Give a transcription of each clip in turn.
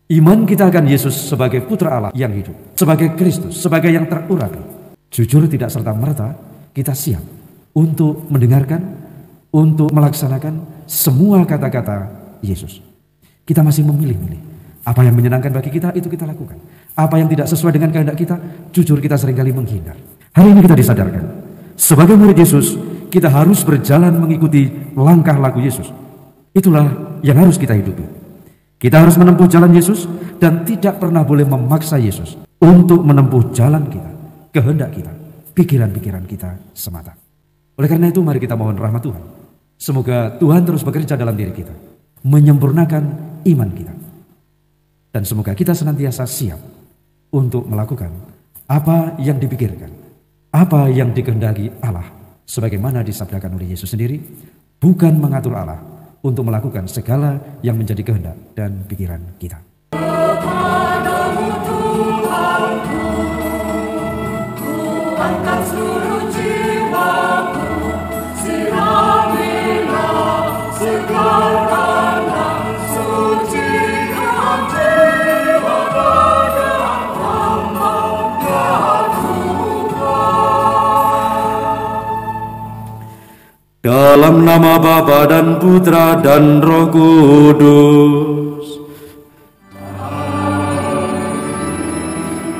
Iman kita akan Yesus sebagai putra Allah yang hidup, sebagai Kristus, sebagai yang terurapi. Jujur tidak serta-merta kita siap untuk mendengarkan, untuk melaksanakan semua kata-kata Yesus. Kita masih memilih-milih. Apa yang menyenangkan bagi kita, itu kita lakukan. Apa yang tidak sesuai dengan kehendak kita, jujur kita seringkali menghindar. Hari ini kita disadarkan, sebagai murid Yesus, kita harus berjalan mengikuti langkah laku Yesus. Itulah yang harus kita hidupi. Kita harus menempuh jalan Yesus dan tidak pernah boleh memaksa Yesus untuk menempuh jalan kita, kehendak kita, pikiran-pikiran kita semata. Oleh karena itu mari kita mohon rahmat Tuhan. Semoga Tuhan terus bekerja dalam diri kita, menyempurnakan iman kita. Dan semoga kita senantiasa siap untuk melakukan apa yang dipikirkan, apa yang dikehendaki Allah, sebagaimana disabdakan oleh Yesus sendiri, bukan mengatur Allah untuk melakukan segala yang menjadi kehendak dan pikiran kita. Kepadamu Tuhanku, ku angkat seluruh jiwaku, siramilah segala sucikan jiwa pada hamba-Nya Tuhan. Dalam nama Bapa dan Putra dan Roh Kudus.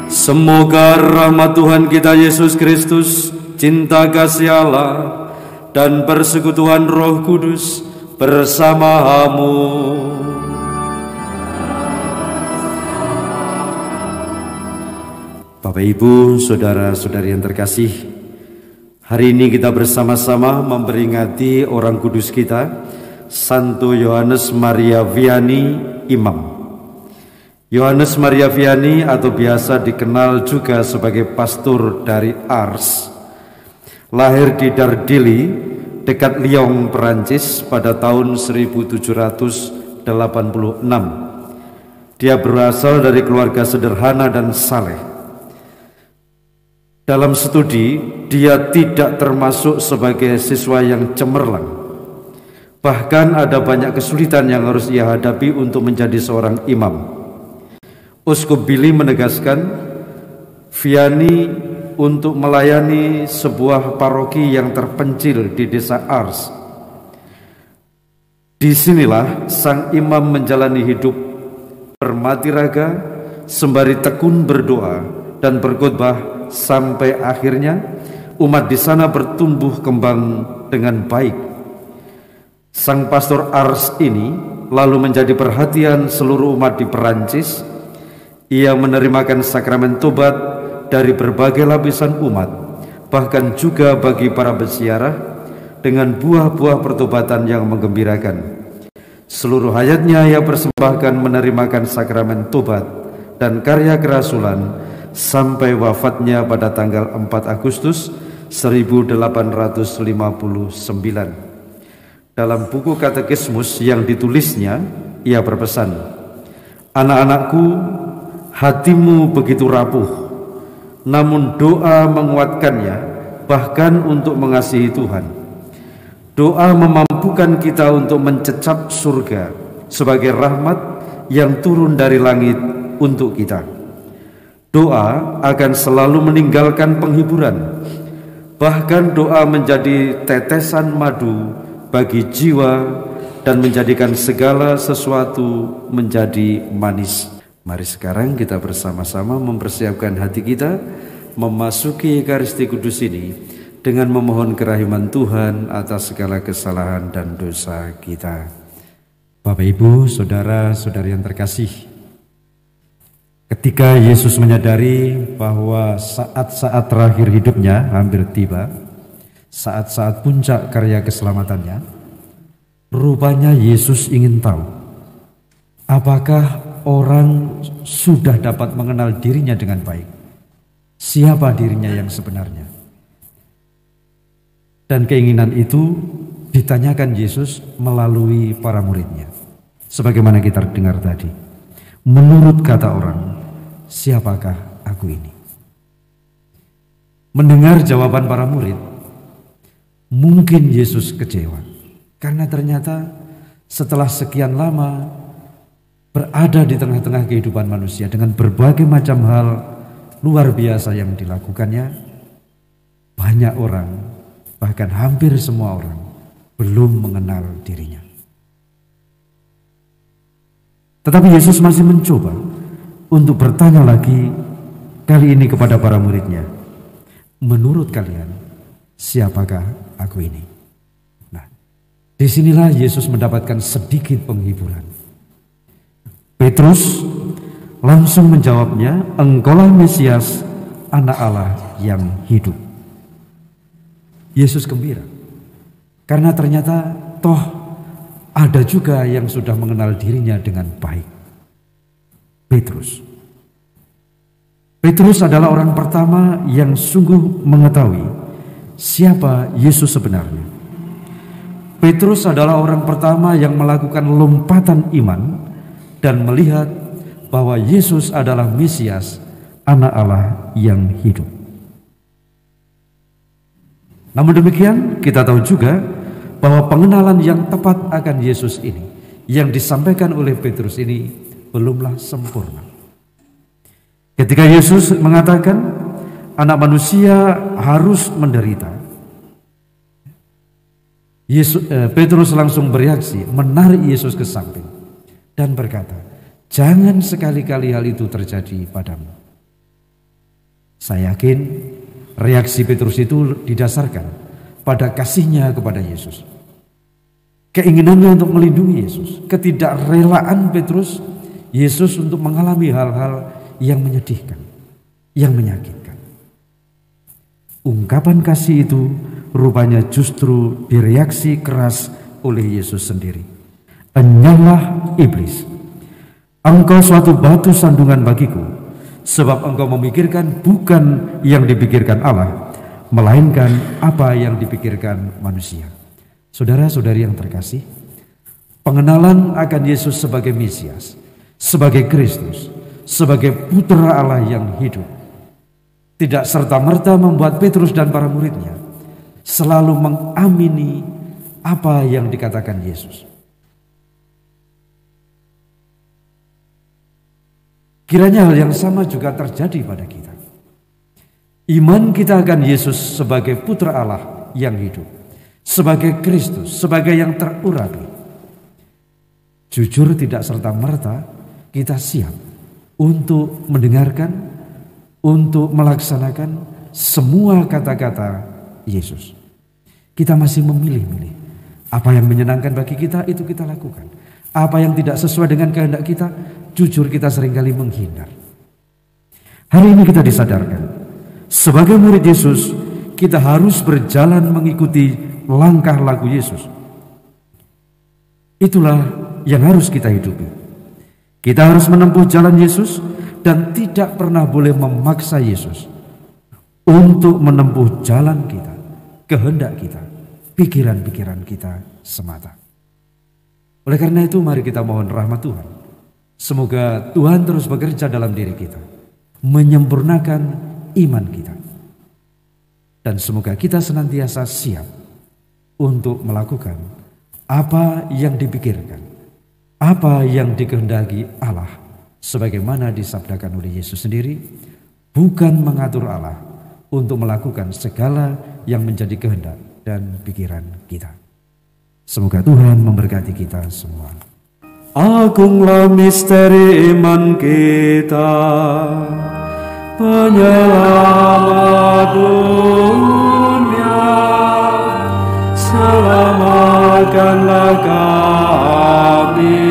Semoga rahmat Tuhan kita Yesus Kristus, cinta kasih Allah, dan persekutuan Roh Kudus bersamamu. Bapak, Ibu, saudara-saudari yang terkasih, hari ini kita bersama-sama memperingati orang kudus kita, Santo Yohanes Maria Vianney, Imam. Yohanes Maria Vianney atau biasa dikenal juga sebagai pastor dari Ars, lahir di Dardilly, dekat Lyon, Perancis pada tahun 1786. Dia berasal dari keluarga sederhana dan saleh. Dalam studi, dia tidak termasuk sebagai siswa yang cemerlang. Bahkan ada banyak kesulitan yang harus ia hadapi untuk menjadi seorang imam. Uskup Billy menegaskan, Vianney untuk melayani sebuah paroki yang terpencil di desa Ars. Disinilah sang imam menjalani hidup bermati raga, sembari tekun berdoa dan berkhotbah sampai akhirnya umat di sana bertumbuh kembang dengan baik. Sang pastor Ars ini lalu menjadi perhatian seluruh umat di Perancis. Ia menerimakan sakramen tobat dari berbagai lapisan umat, bahkan juga bagi para peziarah, dengan buah-buah pertobatan yang menggembirakan. Seluruh hayatnya ia persembahkan menerimakan sakramen tobat dan karya kerasulan sampai wafatnya pada tanggal 4 Agustus 1859. Dalam buku katekismus yang ditulisnya, ia berpesan, "Anak-anakku, hatimu begitu rapuh, namun doa menguatkannya, bahkan untuk mengasihi Tuhan. Doa memampukan kita untuk mencecap surga sebagai rahmat yang turun dari langit untuk kita. Doa akan selalu meninggalkan penghiburan, bahkan doa menjadi tetesan madu bagi jiwa dan menjadikan segala sesuatu menjadi manis." Mari sekarang kita bersama-sama mempersiapkan hati kita memasuki Ekaristi Kudus ini dengan memohon kerahiman Tuhan atas segala kesalahan dan dosa kita. Bapak, Ibu, saudara-saudari yang terkasih, ketika Yesus menyadari bahwa saat-saat terakhir hidupnya hampir tiba, saat-saat puncak karya keselamatannya, rupanya Yesus ingin tahu apakah orang sudah dapat mengenal dirinya dengan baik. Siapa dirinya yang sebenarnya? Dan keinginan itu ditanyakan Yesus melalui para muridnya. Sebagaimana kita dengar tadi, menurut kata orang, siapakah aku ini? Mendengar jawaban para murid, mungkin Yesus kecewa. Karena ternyata setelah sekian lama berada di tengah-tengah kehidupan manusia dengan berbagai macam hal luar biasa yang dilakukannya, banyak orang, bahkan hampir semua orang belum mengenal dirinya. Tetapi Yesus masih mencoba untuk bertanya lagi, kali ini kepada para muridnya, menurut kalian, siapakah aku ini? Nah, disinilah Yesus mendapatkan sedikit penghiburan. Petrus langsung menjawabnya, engkaulah Mesias, anak Allah yang hidup. Yesus gembira, karena ternyata toh ada juga yang sudah mengenal dirinya dengan baik. Petrus adalah orang pertama yang sungguh mengetahui siapa Yesus sebenarnya. Petrus adalah orang pertama yang melakukan lompatan iman dan melihat bahwa Yesus adalah Mesias, anak Allah yang hidup. Namun demikian, kita tahu juga bahwa pengenalan yang tepat akan Yesus ini yang disampaikan oleh Petrus ini belumlah sempurna. Ketika Yesus mengatakan anak manusia harus menderita, Petrus langsung bereaksi, menarik Yesus ke samping dan berkata, jangan sekali-kali hal itu terjadi padamu. Saya yakin reaksi Petrus itu didasarkan pada kasihnya kepada Yesus, keinginannya untuk melindungi Yesus, ketidakrelaan Petrus Yesus untuk mengalami hal-hal yang menyedihkan, yang menyakitkan. Ungkapan kasih itu rupanya justru direaksi keras oleh Yesus sendiri. Enyahlah iblis, engkau suatu batu sandungan bagiku, sebab engkau memikirkan bukan yang dipikirkan Allah, melainkan apa yang dipikirkan manusia. Saudara-saudari yang terkasih, pengenalan akan Yesus sebagai Mesias, sebagai Kristus, sebagai putra Allah yang hidup, tidak serta-merta membuat Petrus dan para muridnya selalu mengamini apa yang dikatakan Yesus. Kiranya hal yang sama juga terjadi pada kita. Iman kita akan Yesus sebagai putra Allah yang hidup, sebagai Kristus, sebagai yang terurapi, jujur tidak serta-merta kita siap untuk mendengarkan, untuk melaksanakan semua kata-kata Yesus. Kita masih memilih-milih. Apa yang menyenangkan bagi kita, itu kita lakukan. Apa yang tidak sesuai dengan kehendak kita, jujur kita seringkali menghindar. Hari ini kita disadarkan, sebagai murid Yesus, kita harus berjalan mengikuti langkah laku Yesus. Itulah yang harus kita hidupi. Kita harus menempuh jalan Yesus dan tidak pernah boleh memaksa Yesus untuk menempuh jalan kita, kehendak kita, pikiran-pikiran kita semata. Oleh karena itu mari kita mohon rahmat Tuhan. Semoga Tuhan terus bekerja dalam diri kita, menyempurnakan iman kita. Dan semoga kita senantiasa siap untuk melakukan apa yang dipikirkan, apa yang dikehendaki Allah, sebagaimana disabdakan oleh Yesus sendiri, bukan mengatur Allah untuk melakukan segala yang menjadi kehendak dan pikiran kita. Semoga Tuhan memberkati kita semua. Agunglah misteri iman kita, penyelamat dunia, selamatkanlah kami,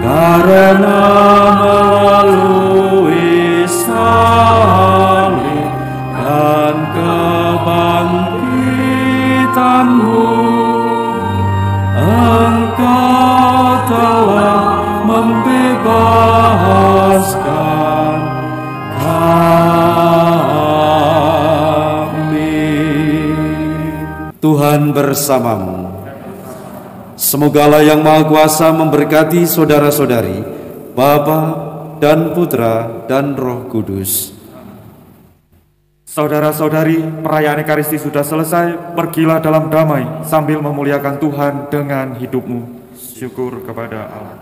karena melalui salib dan kebangkitan-Mu, Engkau telah membebaskan kami. Tuhan bersamamu. Semoga Allah yang Maha Kuasa memberkati saudara-saudari, Bapa dan Putra dan Roh Kudus. Saudara-saudari, perayaan Ekaristi sudah selesai. Pergilah dalam damai sambil memuliakan Tuhan dengan hidupmu. Syukur kepada Allah.